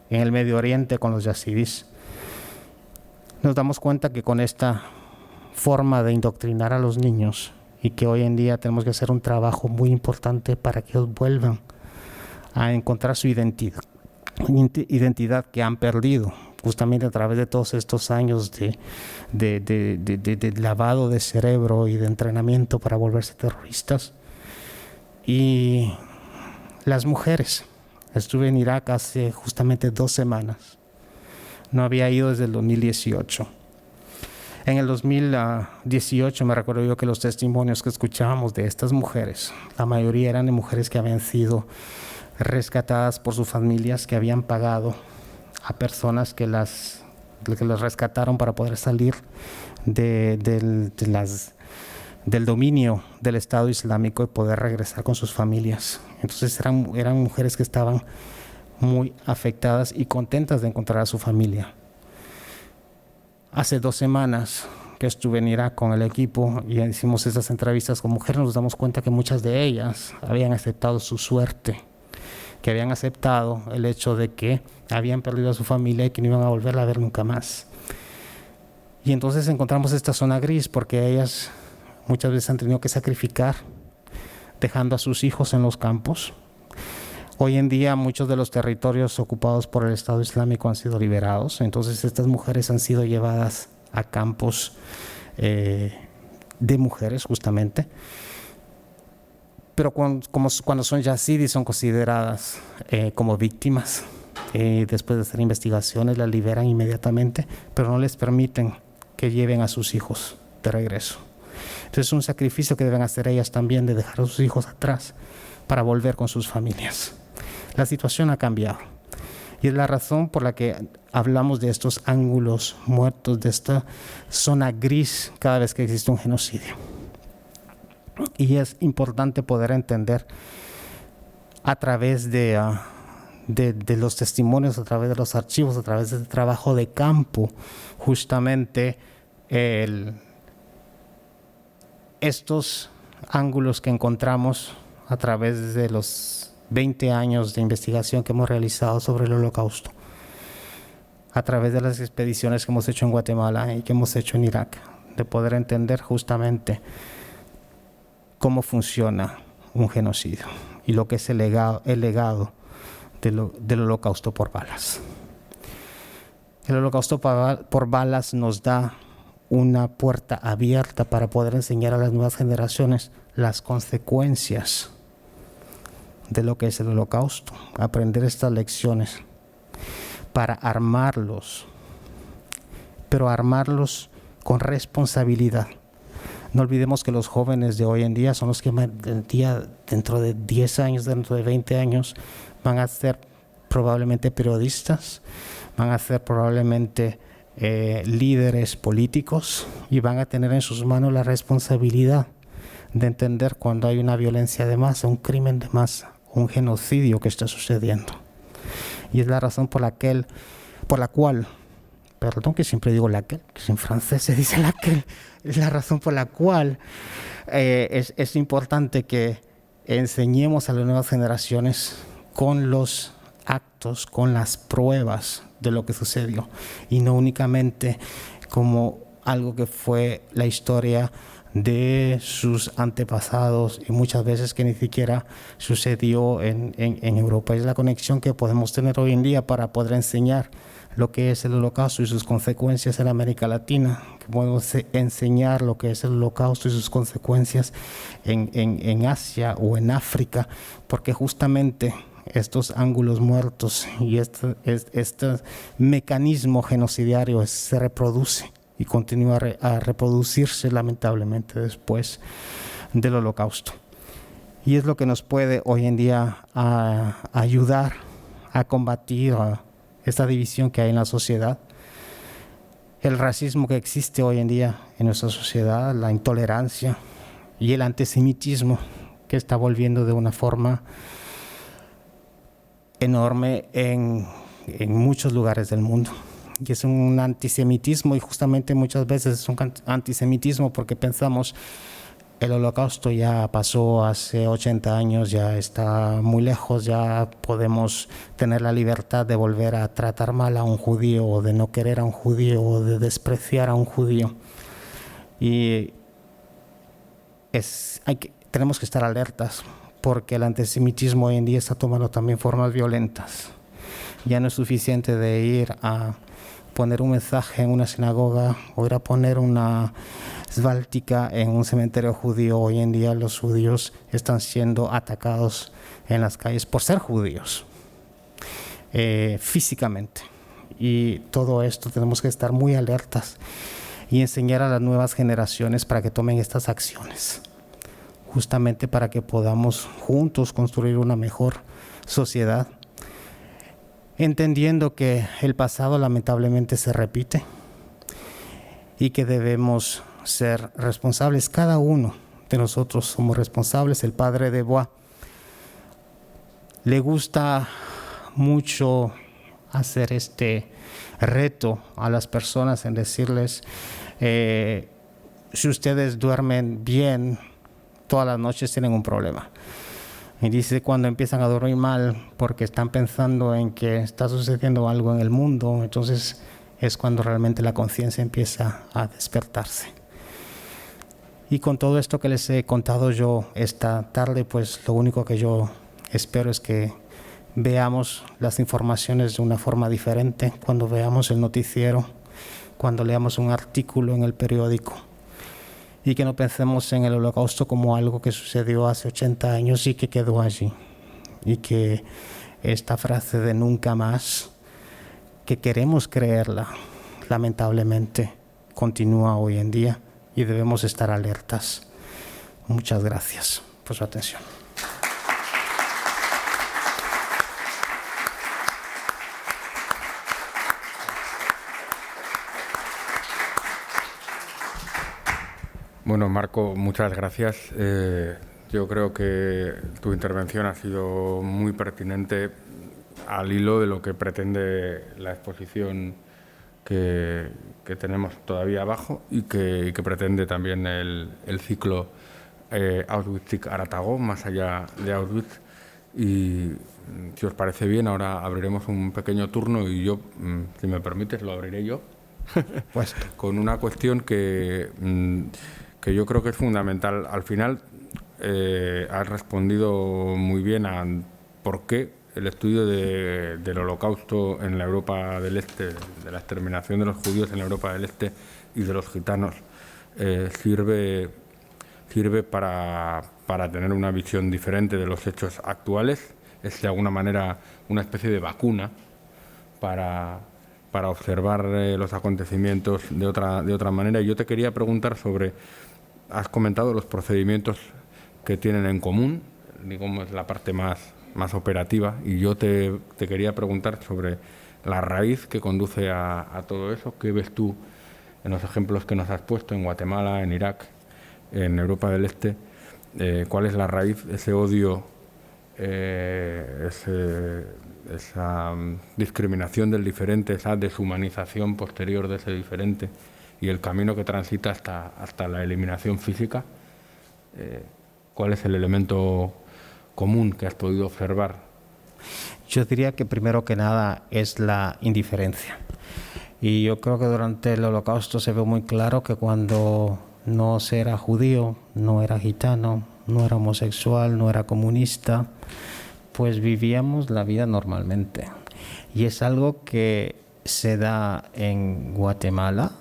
B: el Medio Oriente con los yazidis nos damos cuenta que con esta forma de indoctrinar a los niños, y que hoy en día tenemos que hacer un trabajo muy importante para que ellos vuelvan a encontrar su identidad que han perdido justamente a través de todos estos años de lavado de cerebro y de entrenamiento para volverse terroristas. Y las mujeres, estuve en Irak hace justamente 2 semanas, no había ido desde el 2018. En el 2018 me recuerdo yo que los testimonios que escuchábamos de estas mujeres, la mayoría eran de mujeres que habían sido rescatadas por sus familias, que habían pagado a personas que las rescataron para poder salir del dominio del Estado Islámico y poder regresar con sus familias. Entonces eran mujeres que estaban muy afectadas y contentas de encontrar a su familia. Hace 2 semanas que estuve en Irak con el equipo y hicimos esas entrevistas con mujeres, nos damos cuenta que muchas de ellas habían aceptado su suerte, que habían aceptado el hecho de que habían perdido a su familia y que no iban a volverla a ver nunca más. Y entonces encontramos esta zona gris porque ellas muchas veces han tenido que sacrificar dejando a sus hijos en los campos. Hoy en día muchos de los territorios ocupados por el Estado Islámico han sido liberados, entonces estas mujeres han sido llevadas a campos de mujeres justamente, pero cuando son yazidis son consideradas como víctimas. Después de hacer investigaciones las liberan inmediatamente, pero no les permiten que lleven a sus hijos de regreso. Entonces es un sacrificio que deben hacer ellas también, de dejar a sus hijos atrás para volver con sus familias. La situación ha cambiado y es la razón por la que hablamos de estos ángulos muertos, de esta zona gris cada vez que existe un genocidio. Y es importante poder entender a través de los testimonios, a través de los archivos, a través del trabajo de campo, justamente estos ángulos que encontramos a través de los 20 años de investigación que hemos realizado sobre el Holocausto, a través de las expediciones que hemos hecho en Guatemala y que hemos hecho en Irak, de poder entender justamente cómo funciona un genocidio y lo que es el legado del holocausto por balas. El holocausto por balas nos da una puerta abierta para poder enseñar a las nuevas generaciones las consecuencias de lo que es el holocausto, aprender estas lecciones para armarlos, pero armarlos con responsabilidad. No olvidemos que los jóvenes de hoy en día son los que dentro de 10 años, dentro de 20 años, van a ser probablemente periodistas, van a ser probablemente líderes políticos y van a tener en sus manos la responsabilidad de entender cuando hay una violencia de masa, un crimen de masa, un genocidio que está sucediendo. Y es la razón por la cual, perdón que siempre digo laquelle, que en francés se dice laquelle, es la razón por la cual es importante que enseñemos a las nuevas generaciones con los actos, con las pruebas de lo que sucedió y no únicamente como algo que fue la historia de sus antepasados y muchas veces que ni siquiera sucedió en Europa. Es la conexión que podemos tener hoy en día para poder enseñar lo que es el Holocausto y sus consecuencias en América Latina, que podemos enseñar lo que es el Holocausto y sus consecuencias en Asia o en África, porque justamente estos ángulos muertos y este mecanismo genocidario se reproduce y continúa a reproducirse lamentablemente después del Holocausto. Y es lo que nos puede hoy en día ayudar a combatir esta división que hay en la sociedad, el racismo que existe hoy en día en nuestra sociedad, la intolerancia y el antisemitismo que está volviendo de una forma enorme en muchos lugares del mundo. Y es un antisemitismo y justamente muchas veces es un antisemitismo porque pensamos el Holocausto ya pasó hace 80 años, ya está muy lejos, ya podemos tener la libertad de volver a tratar mal a un judío o de no querer a un judío o de despreciar a un judío. Y tenemos que estar alertas porque el antisemitismo hoy en día está tomando también formas violentas. Ya no es suficiente de ir a poner un mensaje en una sinagoga o ir a poner una svástica en un cementerio judío. Hoy en día los judíos están siendo atacados en las calles por ser judíos, físicamente. Y todo esto tenemos que estar muy alertas y enseñar a las nuevas generaciones para que tomen estas acciones, justamente para que podamos juntos construir una mejor sociedad, entendiendo que el pasado lamentablemente se repite y que debemos ser responsables. Cada uno de nosotros somos responsables. El padre de Bois le gusta mucho hacer este reto a las personas en decirles, si ustedes duermen bien, todas las noches tienen un problema. Y dice cuando empiezan a dormir mal porque están pensando en que está sucediendo algo en el mundo, entonces es cuando realmente la conciencia empieza a despertarse. Y con todo esto que les he contado yo esta tarde, pues lo único que yo espero es que veamos las informaciones de una forma diferente, cuando veamos el noticiero, cuando leamos un artículo en el periódico, y que no pensemos en el Holocausto como algo que sucedió hace 80 años y que quedó allí. Y que esta frase de nunca más, que queremos creerla, lamentablemente continúa hoy en día y debemos estar alertas. Muchas gracias por su atención.
A: Bueno, Marco, muchas gracias. Yo creo que tu intervención ha sido muy pertinente al hilo de lo que pretende la exposición que tenemos todavía abajo y que pretende también el ciclo Auschwitz Aratago, más allá de Auschwitz. Y si os parece bien, ahora abriremos un pequeño turno y yo, si me permites, lo abriré yo.
B: Pues,
A: Con una cuestión que yo creo que es fundamental. Al final, has respondido muy bien a por qué el estudio del Holocausto en la Europa del Este, de la exterminación de los judíos en la Europa del Este y de los gitanos, sirve para tener una visión diferente de los hechos actuales. Es de alguna manera una especie de vacuna para observar los acontecimientos de otra manera. Y yo te quería preguntar has comentado los procedimientos que tienen en común, digamos, la parte más operativa, y yo te quería preguntar sobre la raíz que conduce a todo eso. ¿Qué ves tú en los ejemplos que nos has puesto en Guatemala, en Irak, en Europa del Este? ¿Cuál es la raíz, ese odio, esa discriminación del diferente, esa deshumanización posterior de ese diferente y el camino que transita hasta la eliminación física? ¿Cuál es el elemento común que has podido observar?
B: yo diría que primero que nada es la indiferencia. Y yo creo que durante el Holocausto se ve muy claro que cuando no se era judío, no era gitano, no era homosexual, no era comunista, pues vivíamos la vida normalmente. Y es algo que se da en Guatemala.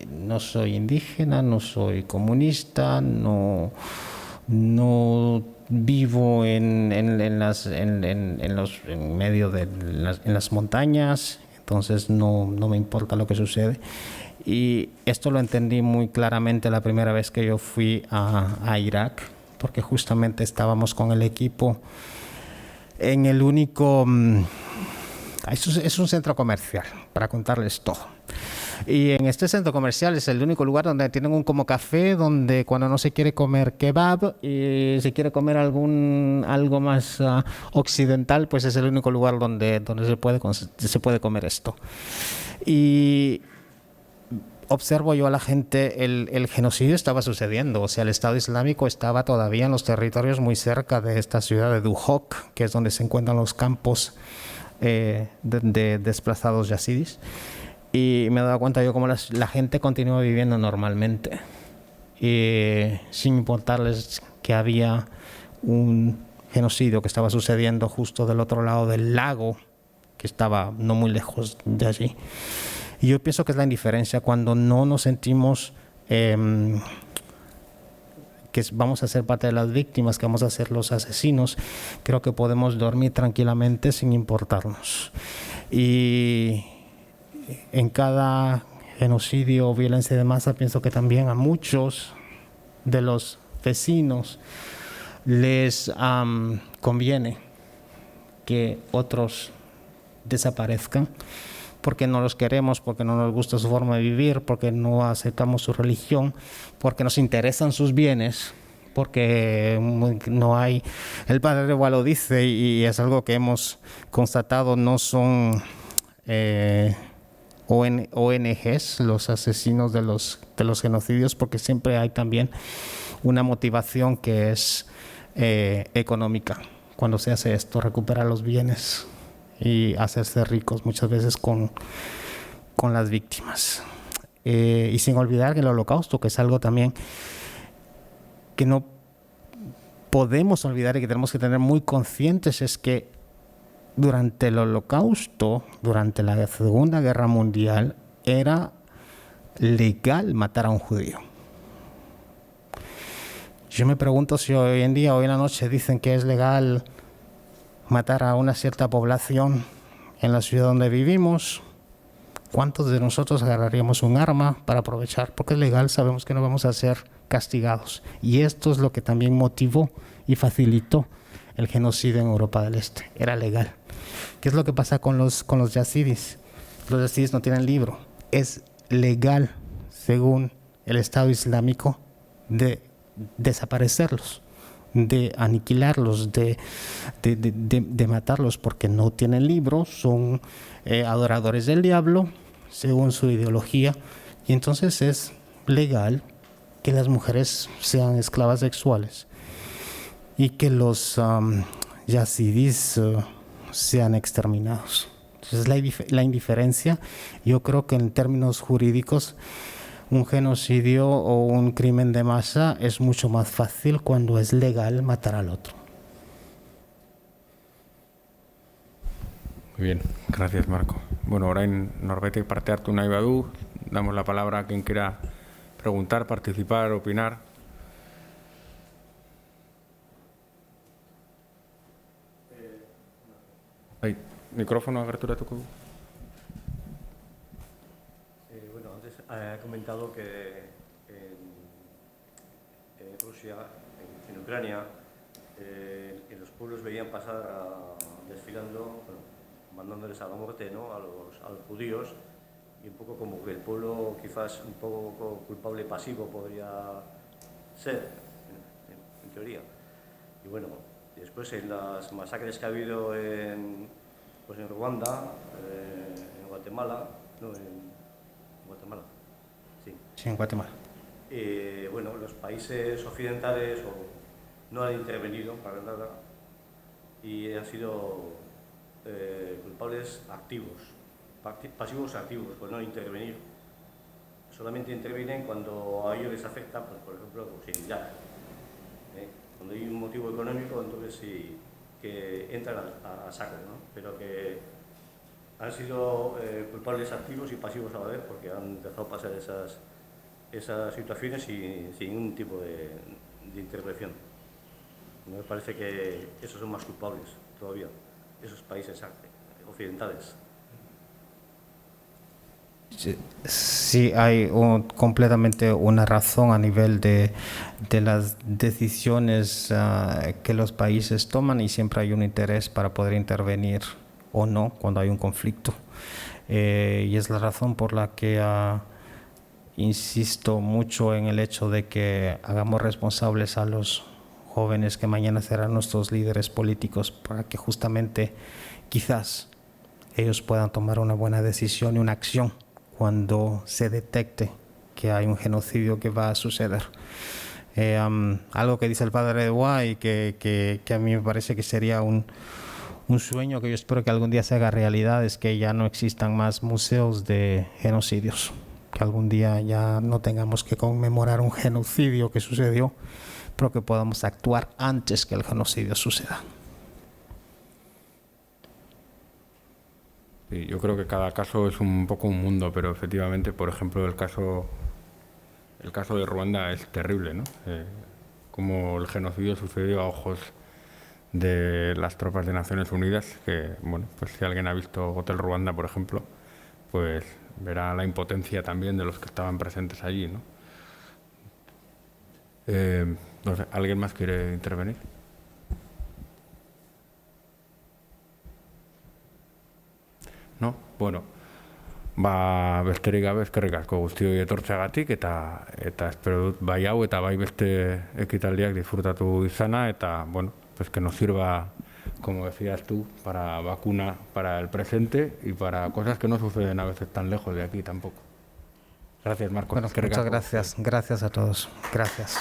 B: No soy indígena, no soy comunista, no vivo en medio de las montañas, entonces no me importa lo que sucede. Y esto lo entendí muy claramente la primera vez que yo fui a Irak, porque justamente estábamos con el equipo en el único... Es un centro comercial, para contarles todo. Y en este centro comercial es el único lugar donde tienen un como café, donde cuando no se quiere comer kebab y se quiere comer algo más occidental, pues es el único lugar donde se puede comer esto. Y observo yo a la gente, el genocidio estaba sucediendo, o sea, el Estado Islámico estaba todavía en los territorios muy cerca de esta ciudad de Duhok, que es donde se encuentran los campos de desplazados yazidis. Y me he dado cuenta yo cómo la gente continúa viviendo normalmente, sin importarles que había un genocidio que estaba sucediendo justo del otro lado del lago, que estaba no muy lejos de allí. Y yo pienso que es la indiferencia cuando no nos sentimos que vamos a ser parte de las víctimas, que vamos a ser los asesinos. Creo que podemos dormir tranquilamente sin importarnos. Y en cada genocidio o violencia de masa pienso que también a muchos de los vecinos les conviene que otros desaparezcan, porque no los queremos, porque no nos gusta su forma de vivir, porque no aceptamos su religión, porque nos interesan sus bienes, porque no hay... El padre de Igual lo dice, y es algo que hemos constatado, no son ONGs los asesinos de los genocidios, porque siempre hay también una motivación que es económica. Cuando se hace esto, recuperar los bienes y hacerse ricos muchas veces con las víctimas. Y sin olvidar que el Holocausto, que es algo también que no podemos olvidar y que tenemos que tener muy conscientes, es que durante el Holocausto, durante la Segunda Guerra Mundial, era legal matar a un judío. Yo me pregunto si hoy en día, hoy en la noche, dicen que es legal matar a una cierta población en la ciudad donde vivimos, ¿cuántos de nosotros agarraríamos un arma para aprovechar? Porque es legal, sabemos que no vamos a ser castigados. Y esto es lo que también motivó y facilitó el genocidio en Europa del Este. Era legal. ¿Qué es lo que pasa con los yazidis? Los yazidis no tienen libro. Es legal, según el Estado Islámico, de desaparecerlos, de aniquilarlos, de matarlos, porque no tienen libro, son adoradores del diablo, según su ideología, y entonces es legal que las mujeres sean esclavas sexuales y que los yazidis sean exterminados. Entonces la indiferencia, yo creo que en términos jurídicos un genocidio o un crimen de masa es mucho más fácil cuando es legal matar al otro.
A: Muy bien, gracias Marco. Bueno, orain norbaitek parte hartu nahi badu, damos la palabra a quien quiera preguntar, participar, opinar. Micrófono agerturatuko du.
E: Bueno, antes ha comentado que en Rusia, en Ucrania, en los pueblos veían pasar desfilando, bueno, mandándoles a la muerte, ¿no?, a los judíos, y un poco como que el pueblo quizás un poco culpable pasivo podría ser, en teoría. Y bueno, después en las masacres que ha habido en Ruanda, en Guatemala, no, en Guatemala, sí.
B: Sí, en Guatemala.
E: Bueno, los países occidentales no han intervenido para nada y han sido culpables activos, pasivos activos, por no intervenir. Solamente intervienen cuando a ellos les afecta, pues, por ejemplo, pues, en Irak. Cuando hay un motivo económico, entonces sí que entran a saco, ¿no? Pero que han sido culpables activos y pasivos a la vez, porque han dejado pasar esas situaciones sin ningún tipo de intervención. Me parece que esos son más culpables todavía, esos países occidentales.
B: Sí, hay completamente una razón a nivel de las decisiones que los países toman, y siempre hay un interés para poder intervenir o no cuando hay un conflicto. Y es la razón por la que insisto mucho en el hecho de que hagamos responsables a los jóvenes que mañana serán nuestros líderes políticos, para que justamente quizás ellos puedan tomar una buena decisión y una acción cuando se detecte que hay un genocidio que va a suceder. Algo que dice el padre de Guay, que a mí me parece que sería un sueño que yo espero que algún día se haga realidad, es que ya no existan más museos de genocidios, que algún día ya no tengamos que conmemorar un genocidio que sucedió, pero que podamos actuar antes que el genocidio suceda.
A: Sí, yo creo que cada caso es un poco un mundo, pero efectivamente, por ejemplo, el caso de Ruanda es terrible, ¿no? Como el genocidio sucedió a ojos de las tropas de Naciones Unidas, que, bueno, pues si alguien ha visto Hotel Ruanda, por ejemplo, pues verá la impotencia también de los que estaban presentes allí, ¿no? No sé, ¿alguien más quiere intervenir? No? Bueno, besterik gabe eskerrik asko guztioi etortzeagatik, eta espero dut bai hau eta bai beste ekitaldiak disfrutatu izana, eta, bueno, pues que nos sirva, como decías tú, para vacuna para el presente y para cosas que no suceden a veces tan lejos de aquí tampoco. Gracias, Marco.
B: Bueno, muchas gracias. Gracias a todos. Gracias.